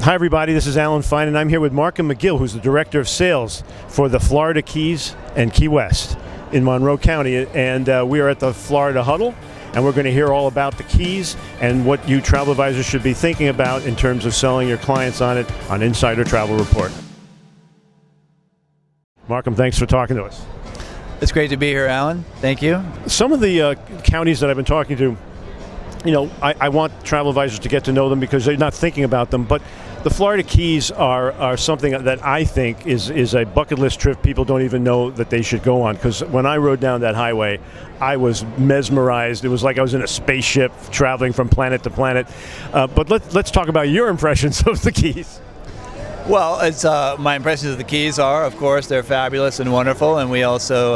Hi, everybody. This is Alan Fine, and I'm here with Markham McGill, who's the Director of Sales for the Florida Keys and Key West in Monroe County. And we are at the Florida Huddle, and we're going to hear all about the Keys and what you travel advisors should be thinking about in terms of selling your clients on it on Insider Travel Report. Markham, thanks for talking to us. It's great to be here, Alan. Thank you. Some of the counties that I've been talking to, you know, I want travel advisors to get to know them because they're not thinking about them, but the Florida Keys are something that I think is a bucket list trip people don't even know that they should go on, because when I rode down that highway, I was mesmerized. It was like I was in a spaceship traveling from planet to planet. But let's talk about your impressions of the Keys. Well, it's my impressions of the Keys are, of course, they're fabulous and wonderful, and we also,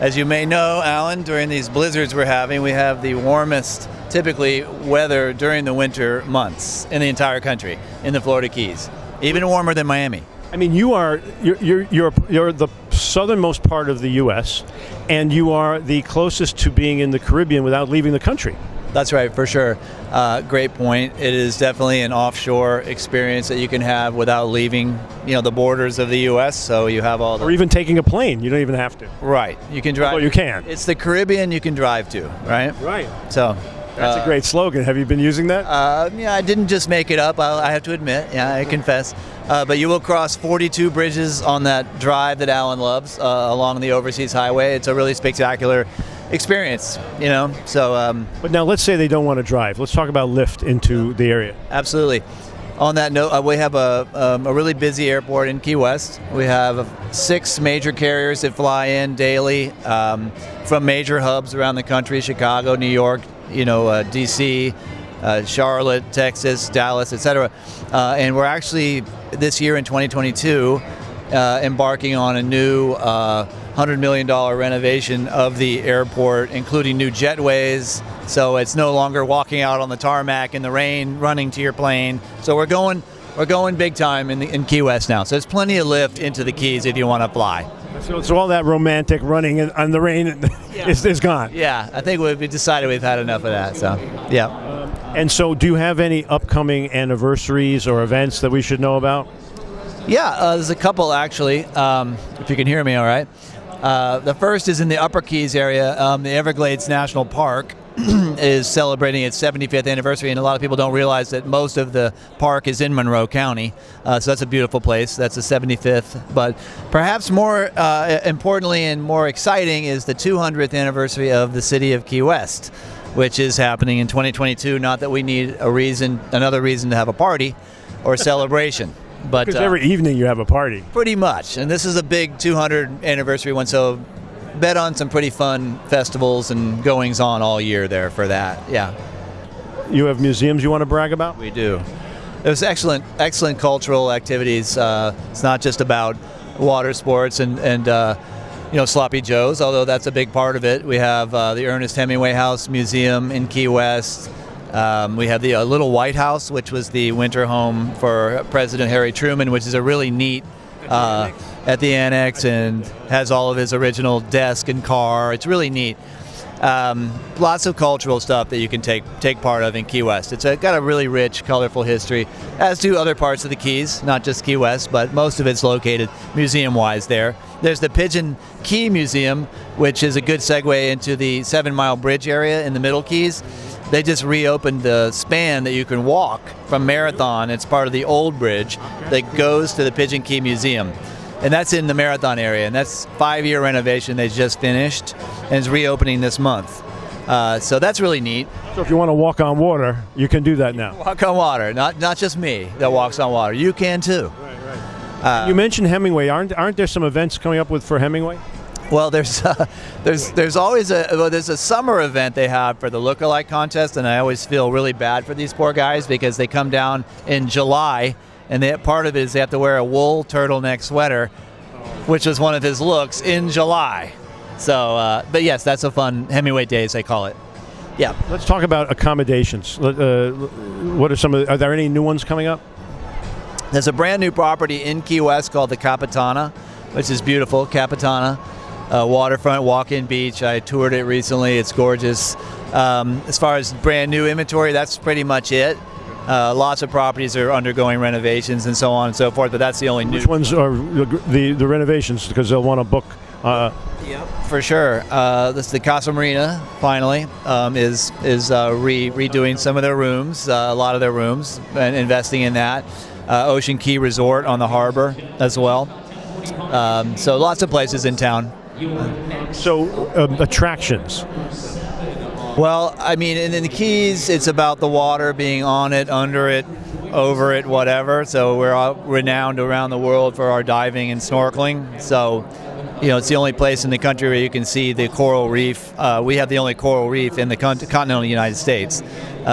as you may know, Alan, during these blizzards we're having, we have the warmest, typically, weather during the winter months in the entire country, in the Florida Keys, even warmer than Miami. I mean, you're the southernmost part of the U.S., and you are the closest to being in the Caribbean without leaving the country. That's right, for sure. Great point. It is definitely an offshore experience that you can have without leaving, the borders of the U.S. So you have all the... Or even taking a plane. You don't even have to. Right. You can drive. Well, you can. It's the Caribbean you can drive to, right? Right. So... That's a great slogan. Have you been using that? I didn't just make it up, I have to admit. Yeah, I confess. But you will cross 42 bridges on that drive that Alan loves along the Overseas Highway. It's a really spectacular experience, So, but now let's say they don't want to drive. Let's talk about Lyft into the area. Absolutely. On that note, we have a really busy airport in Key West. We have 6 major carriers that fly in daily from major hubs around the country: Chicago, New York, D.C., Charlotte, Texas, Dallas, etc. And we're actually, this year in 2022, embarking on a new $100 million renovation of the airport, including new jetways. So it's no longer walking out on the tarmac in the rain, running to your plane. So we're going big time in Key West now. So there's plenty of lift into the Keys if you want to fly. So all that romantic running on the rain is gone. Yeah, I think we've decided we've had enough of that. So, yeah. And so do you have any upcoming anniversaries or events that we should know about? Yeah, there's a couple actually, if you can hear me all right. The first is in the Upper Keys area. The Everglades National Park is celebrating its 75th anniversary, and a lot of people don't realize that most of the park is in Monroe County. So that's a beautiful place. That's the 75th. But perhaps more importantly and more exciting is the 200th anniversary of the city of Key West, which is happening in 2022. Not that we need another reason to have a party or celebration. But because every evening you have a party. Pretty much. And this is a big 200th anniversary one, so bet on some pretty fun festivals and goings on all year there for that. Yeah. You have museums you want to brag about? We do. There's excellent cultural activities. It's not just about water sports and sloppy joes, although that's a big part of it. We have the Ernest Hemingway House Museum in Key West. We have the Little White House, which was the winter home for President Harry Truman, which is a really neat at the annex and has all of his original desk and car. It's really neat. Lots of cultural stuff that you can take part of in Key West. It's got a really rich, colorful history, as do other parts of the Keys, not just Key West, but most of it's located museum-wise there. There's the Pigeon Key Museum, which is a good segue into the 7 Mile Bridge area in the Middle Keys. They just reopened the span that you can walk from Marathon. It's part of the old bridge that goes to the Pigeon Key Museum. And that's in the Marathon area, and that's 5-year renovation they just finished, and it's reopening this month. So that's really neat. So if you want to walk on water, you can do that now. Walk on water, not just me that walks on water. You can too. Right. You mentioned Hemingway. Aren't there some events coming up for Hemingway? Well, there's always there's a summer event they have for the lookalike contest, and I always feel really bad for these poor guys because they come down in July. And part of it is they have to wear a wool turtleneck sweater, which was one of his looks in July. So, but yes, that's a fun Hemingway Days, they call it. Yeah. Let's talk about accommodations. What are are there any new ones coming up? There's a brand new property in Key West called the Capitana, which is beautiful. Capitana, waterfront, walk-in beach. I toured it recently. It's gorgeous. As far as brand new inventory, that's pretty much it. Lots of properties are undergoing renovations and so on and so forth, but that's the only new. Which ones are the renovations? Because they'll want to book. Yep, for sure. This the Casa Marina finally is redoing some of their rooms, a lot of their rooms, and investing in that. Ocean Key Resort on the harbor as well. So lots of places in town. So attractions. Well, I mean, in the Keys, it's about the water being on it, under it, over it, whatever. So we're renowned around the world for our diving and snorkeling. So, it's the only place in the country where you can see the coral reef. We have the only coral reef in the continental United States.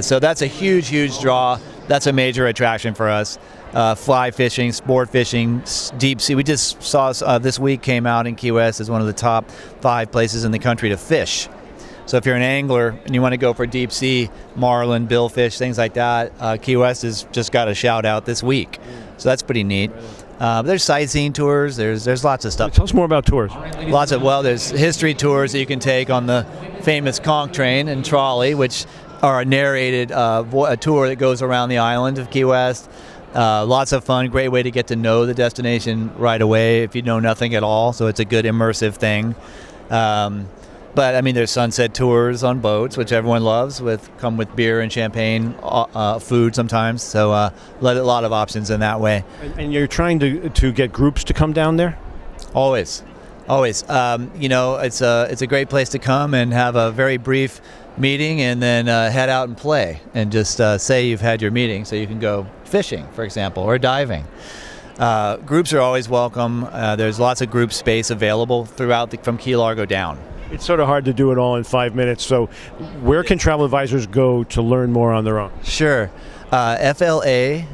So that's a huge, huge draw. That's a major attraction for us. Fly fishing, sport fishing, deep sea. We just saw this week came out in Key West as one of the top 5 places in the country to fish. So if you're an angler and you want to go for deep sea, marlin, billfish, things like that, Key West has just got a shout out this week. So that's pretty neat. There's sightseeing tours. There's lots of stuff. Tell us more about tours. There's history tours that you can take on the famous conch train and trolley, which are a narrated a tour that goes around the island of Key West. Lots of fun, great way to get to know the destination right away if you know nothing at all. So it's a good immersive thing. But I mean, there's sunset tours on boats, which everyone loves. Come with beer and champagne, food sometimes. So a lot of options in that way. And you're trying to get groups to come down there? Always. It's a great place to come and have a very brief meeting, and then head out and play, and just say you've had your meeting, so you can go fishing, for example, or diving. Groups are always welcome. There's lots of group space available from Key Largo down. It's sort of hard to do it all in 5 minutes. So where can travel advisors go to learn more on their own? Sure. FLA-keys.com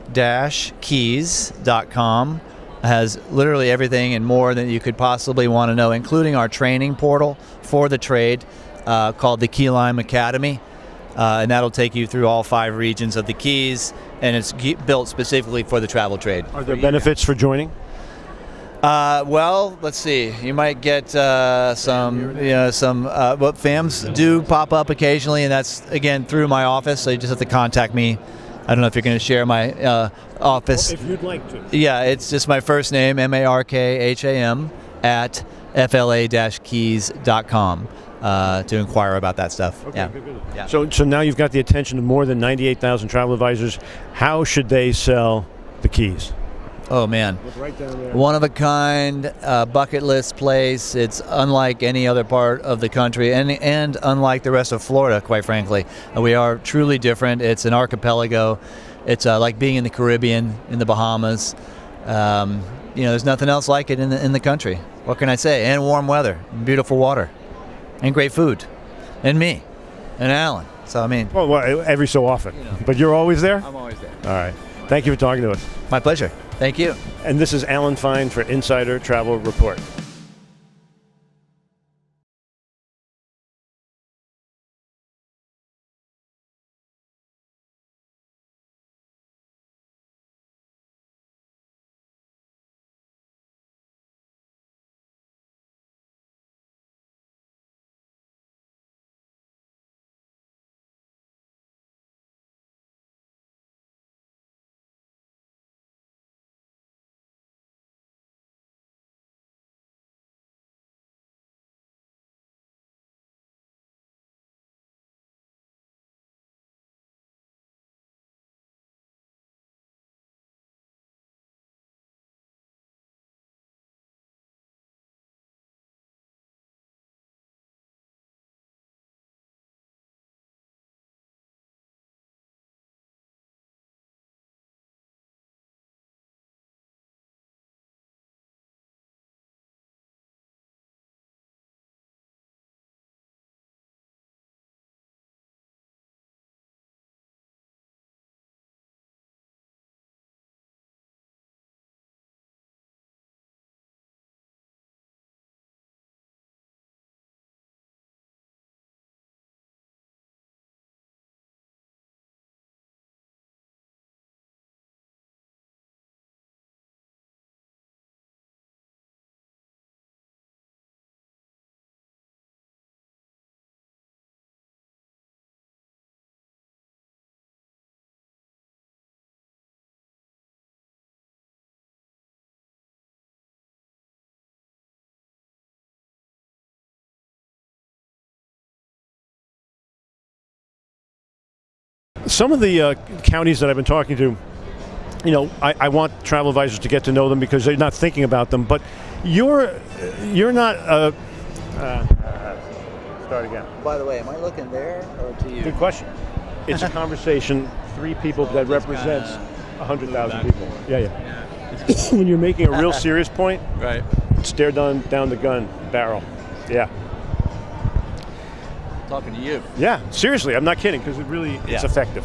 has literally everything and more than you could possibly want to know, including our training portal for the trade called the Key Lime Academy. And that'll take you through all 5 regions of the Keys, and it's built specifically for the travel trade. Are there benefits for joining? Well, let's see. You might get some FAMs do pop up occasionally, and that's, again, through my office, so you just have to contact me. I don't know if you're going to share my office. Well, if you'd like to. Yeah, it's just my first name, MARKHAM, at FLA-keys.com to inquire about that stuff. Okay, yeah. good. Yeah. So now you've got the attention of more than 98,000 travel advisors. How should they sell the Keys? Oh, man. Look right down there. One of a kind, bucket list place. It's unlike any other part of the country, and unlike the rest of Florida, quite frankly. We are truly different. It's an archipelago. It's like being in the Caribbean, in the Bahamas. There's nothing else like it in the country. What can I say? And warm weather, and beautiful water, and great food, and me, and Alan. So, I mean... Well, every so often. But you're always there? I'm always there. All right. Thank you for talking to us. My pleasure. Thank you. And this is Alan Fine for Insider Travel Report. some of the counties that I've been talking to, I want travel advisors to get to know them because they're not thinking about them. But you're not. Start again. By the way, am I looking there or to you? Good question. It's a conversation. 3 people that represents 100,000 people. Yeah. When you're making a real serious point, Right. stare down the gun barrel. Yeah. Talking to you. Yeah, seriously, I'm not kidding because it's Yeah. effective.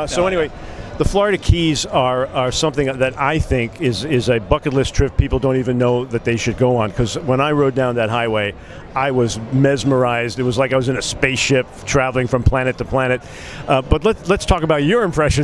So anyway, the Florida Keys are something that I think is a bucket list trip people don't even know that they should go on, because when I rode down that highway, I was mesmerized. It was like I was in a spaceship traveling from planet to planet. But let's talk about your impressions